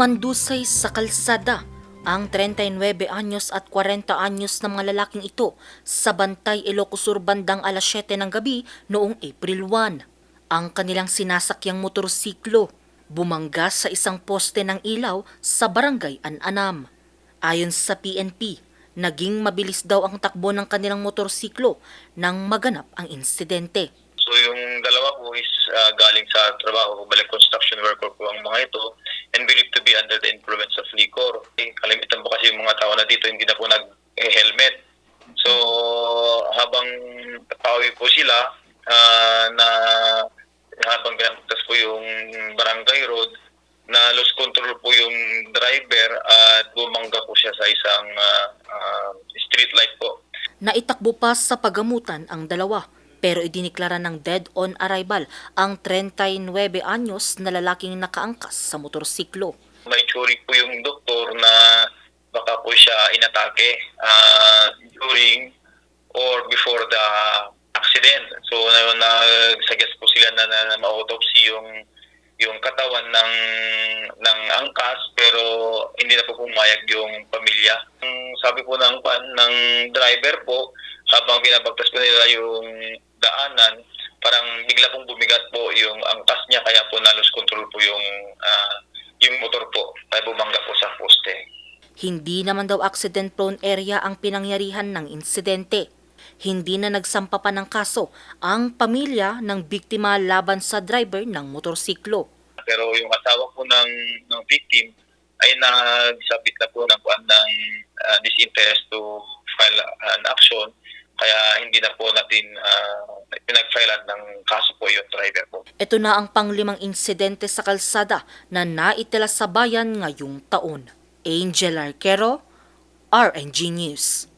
Umandusay sa kalsada ang 39 anyos at 40 anyos na mga lalaking ito sa Bantay, Ilocos Sur bandang alas 7 ng gabi noong April 1. Ang kanilang sinasakyang motorsiklo bumangga sa isang poste ng ilaw sa barangay An-Anam. Ayon sa PNP, naging mabilis daw ang takbo ng kanilang motorsiklo nang maganap ang insidente. So yung dalawa po is galing sa trabaho, balik construction worker po ang mga ito and believed to be under the influence of liquor. Kalimitan po kasi yung mga tao na dito hindi na po nag-helmet. So habang pauwi po sila na habang pinagtas po yung barangay road, na lost control po yung driver at bumangga po siya sa isang street light po. Naitakbo pa sa pagamutan ang dalawa pero idiniklara ng dead on arrival ang 39 anyos na lalaking nakaangkas sa motorsiklo. May tsuri po yung doktor na baka po siya inatake during or before the accident. So nag-suggest po sila na ma-autopsy yung katawan ng angkas pero hindi na po pumayag yung pamilya. Sabi po ng driver po, habang pinabagtas po nila yung daanan, parang bigla pong bumigat po yung angkas niya kaya po na-lose control po yung motor po kaya bumangga po sa poste. Hindi naman daw accident-prone area ang pinangyarihan ng insidente. Hindi na nagsampa pa ng kaso ang pamilya ng biktima laban sa driver ng motorsiklo. Pero yung asawa po ng victim ay nagsabit na po ng disinterest to file an action kaya hindi na po natin pinag-filean ng kaso po yung driver po. Ito na ang panglimang insidente sa kalsada na naitala sa bayan ngayong taon. Angel Arquero, RNG News.